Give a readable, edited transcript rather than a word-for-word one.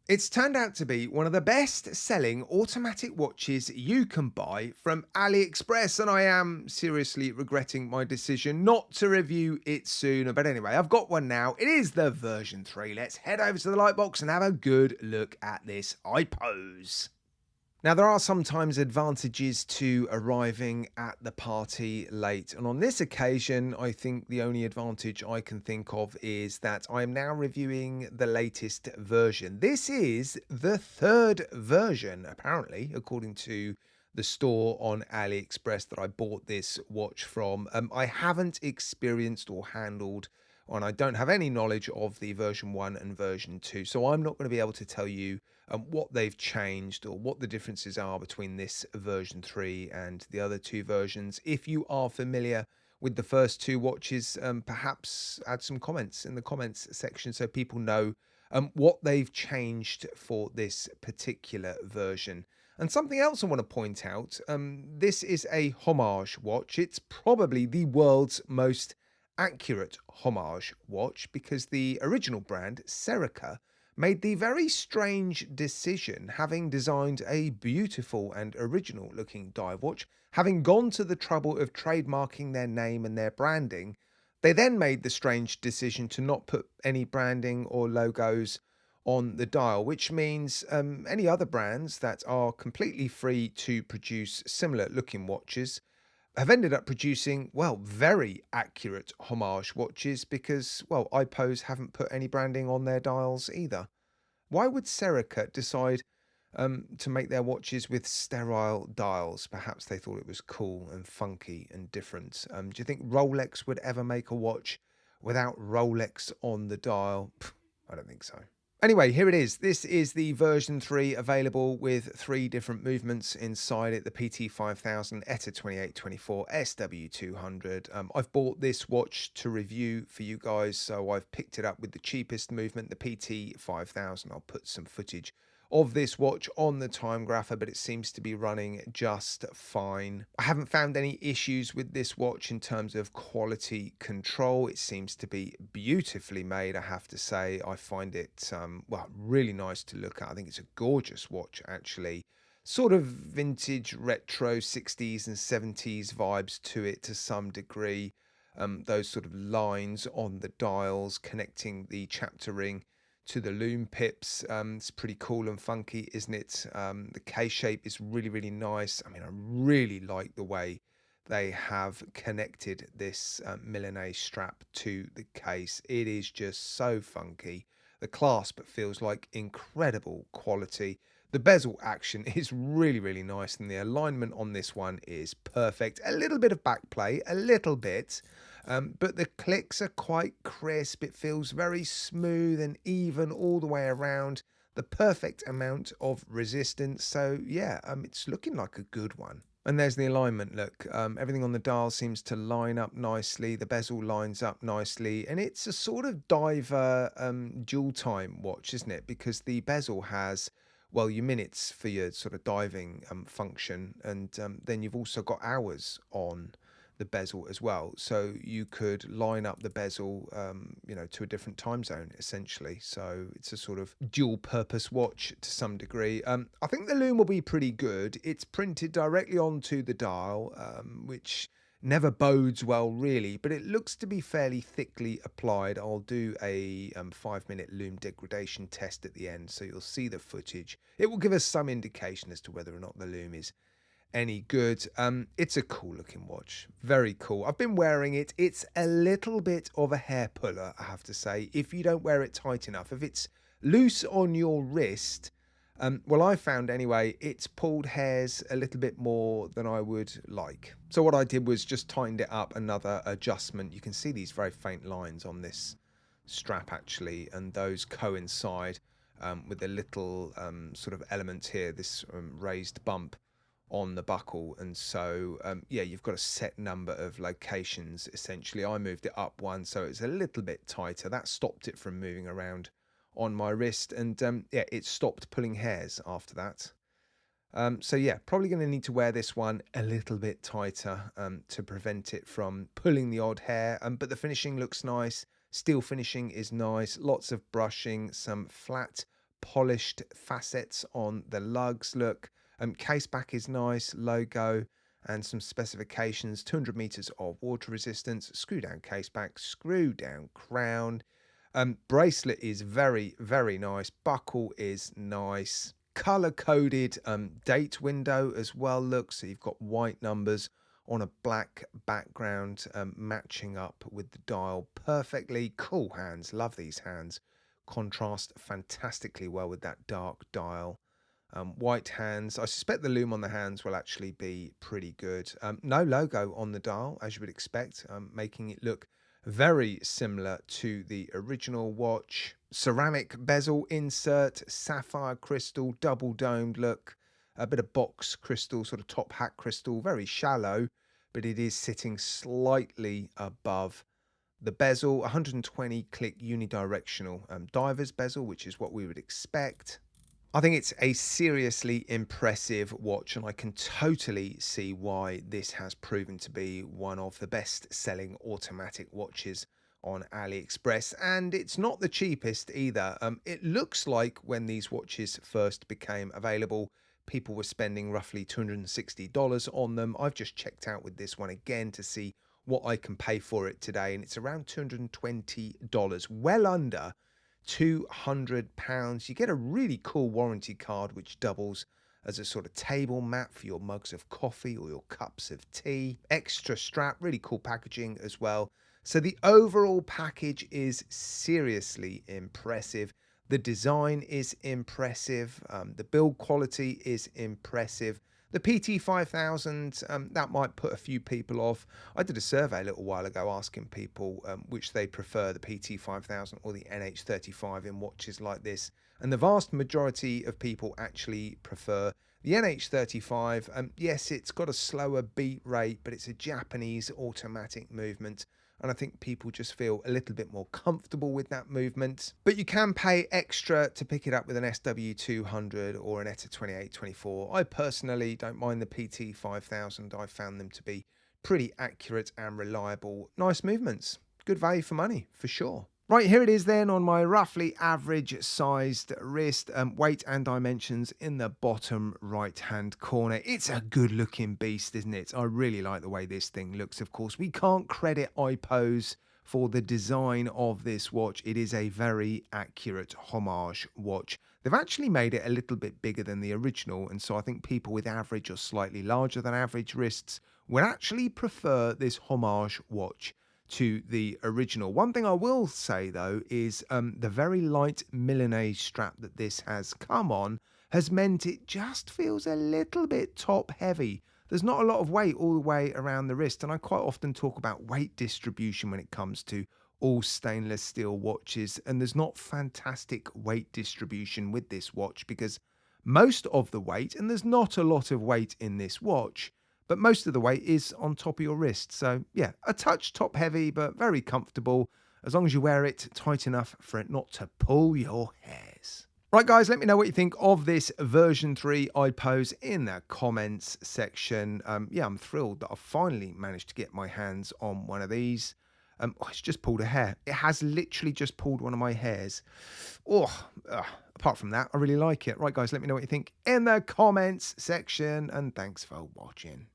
It's turned out to be one of the best selling automatic watches you can buy from AliExpress, and I am seriously regretting my decision not to review it sooner. But anyway, I've got one now. It is the version 3. Let's head over to the Lightbox and have a good look at this Ipose. Now, there are sometimes advantages to arriving at the party late, and on this occasion, I think the only advantage I can think of is that I am now reviewing the latest version. This is the third version, apparently, according to the store on AliExpress that I bought this watch from. I haven't experienced or handled, and I don't have any knowledge of the version 1 and version 2, so I'm not going to be able to tell you what they've changed or what the differences are between this version 3 and the other two versions. If you are familiar with the first two watches, perhaps add some comments in the comments section so people know what they've changed for this particular version. And something else I want to point out, this is a homage watch. It's probably the world's most accurate homage watch because the original brand, Serica, made the very strange decision, having designed a beautiful and original looking dive watch, having gone to the trouble of trademarking their name and their branding, they then made the strange decision to not put any branding or logos on the dial, which means any other brands that are completely free to produce similar looking watches have ended up producing, well, very accurate homage watches because, well, Ipose haven't put any branding on their dials either. Why would Serica decide to make their watches with sterile dials? Perhaps they thought it was cool and funky and different. Do you think Rolex would ever make a watch without Rolex on the dial? I don't think so. Anyway, here it is. This is the version 3 available with 3 different movements inside it. The PT5000, ETA 2824, SW200. I've bought this watch to review for you guys, so I've picked it up with the cheapest movement, the PT5000. I'll put some footage of this watch on the time grapher, but it seems to be running just fine. I haven't found any issues with this watch in terms of quality control. It seems to be beautifully made, I have to say. I find it well, really nice to look at. I think it's a gorgeous watch, actually. Sort of vintage retro 60s and 70s vibes to it to some degree. Those sort of lines on the dials connecting the chapter ring to the loom pips. It's pretty cool and funky, isn't it? The K shape is really, really nice. I mean, I really like the way they have connected this Milanese strap to the case. It is just so funky. The clasp feels like incredible quality. The bezel action is really, really nice, and the alignment on this one is perfect. A little bit of backplay, a little bit, but the clicks are quite crisp. It feels very smooth and even all the way around. The perfect amount of resistance. So yeah, it's looking like a good one. And there's the alignment. Look, everything on the dial seems to line up nicely. The bezel lines up nicely, and it's a sort of diver dual time watch, isn't it? Because the bezel has, well, your minutes for your sort of diving function, and then you've also got hours on the bezel as well, so you could line up the bezel to a different time zone essentially. So it's a sort of dual purpose watch to some degree. I think the loom will be pretty good. It's printed directly onto the dial, which never bodes well really, but it looks to be fairly thickly applied. I'll do a 5-minute loom degradation test at the end, so you'll see the footage. It will give us some indication as to whether or not the loom is any good. It's a cool looking watch, very cool. I've been wearing it. It's a little bit of a hair puller, I have to say, if you don't wear it tight enough. If it's loose on your wrist, well, I found anyway, it's pulled hairs a little bit more than I would like. So what I did was just tightened it up, another adjustment. You can see these very faint lines on this strap actually, and those coincide with the little sort of element here, this raised bump on the buckle. And so yeah, you've got a set number of locations essentially. I moved it up one, so it's a little bit tighter. That stopped it from moving around on my wrist, and yeah, it stopped pulling hairs after that. So yeah, probably going to need to wear this one a little bit tighter to prevent it from pulling the odd hair. But the finishing looks nice. Steel finishing is nice. Lots of brushing, some flat polished facets on the lugs. Look, case back is nice, logo and some specifications. 200 meters of water resistance, screw down case back, screw down crown. Bracelet is very, very nice. Buckle is nice. Color coded date window as well. Look, so you've got white numbers on a black background, matching up with the dial perfectly. Cool hands, love these hands. Contrast fantastically well with that dark dial. White hands. I suspect the loom on the hands will actually be pretty good. No logo on the dial, as you would expect, making it look very similar to the original watch. Ceramic bezel insert, sapphire crystal, double domed look, a bit of box crystal, sort of top hat crystal, very shallow, but it is sitting slightly above the bezel. 120 click unidirectional diver's bezel, which is what we would expect. I think it's a seriously impressive watch, and I can totally see why this has proven to be one of the best selling automatic watches on AliExpress. And it's not the cheapest either. It looks like when these watches first became available, people were spending roughly $260 on them. I've just checked out with this one again to see what I can pay for it today, and it's around $220, well under £200. You get a really cool warranty card which doubles as a sort of table mat for your mugs of coffee or your cups of tea. Extra strap, really cool packaging as well. So the overall package is seriously impressive. The design is impressive. The build quality is impressive. The PT5000, that might put a few people off. I did a survey a little while ago asking people which they prefer, the PT5000 or the NH35 in watches like this. And the vast majority of people actually prefer the NH35. Yes, it's got a slower beat rate, but it's a Japanese automatic movement. And I think people just feel a little bit more comfortable with that movement. But you can pay extra to pick it up with an SW200 or an ETA 2824. I personally don't mind the PT5000. I found them to be pretty accurate and reliable. Nice movements. Good value for money, for sure. Right, here it is then on my roughly average sized wrist, weight and dimensions in the bottom right hand corner. It's a good looking beast, isn't it? I really like the way this thing looks. Of course, we can't credit Ipose for the design of this watch. It is a very accurate homage watch. They've actually made it a little bit bigger than the original, and so I think people with average or slightly larger than average wrists would actually prefer this homage watch to the original. One thing I will say though is the very light Milanese strap that this has come on has meant it just feels a little bit top heavy. There's not a lot of weight all the way around the wrist, and I quite often talk about weight distribution when it comes to all stainless steel watches, and there's not fantastic weight distribution with this watch because most of the weight, and there's not a lot of weight in this watch, but most of the weight is on top of your wrist. So yeah, a touch top heavy, but very comfortable as long as you wear it tight enough for it not to pull your hairs. Right guys, let me know what you think of this version 3 Ipose in the comments section. Yeah, I'm thrilled that I've finally managed to get my hands on one of these. Oh, it's just pulled a hair. It has literally just pulled one of my hairs. Apart from that, I really like it. Right guys, let me know what you think in the comments section, and thanks for watching.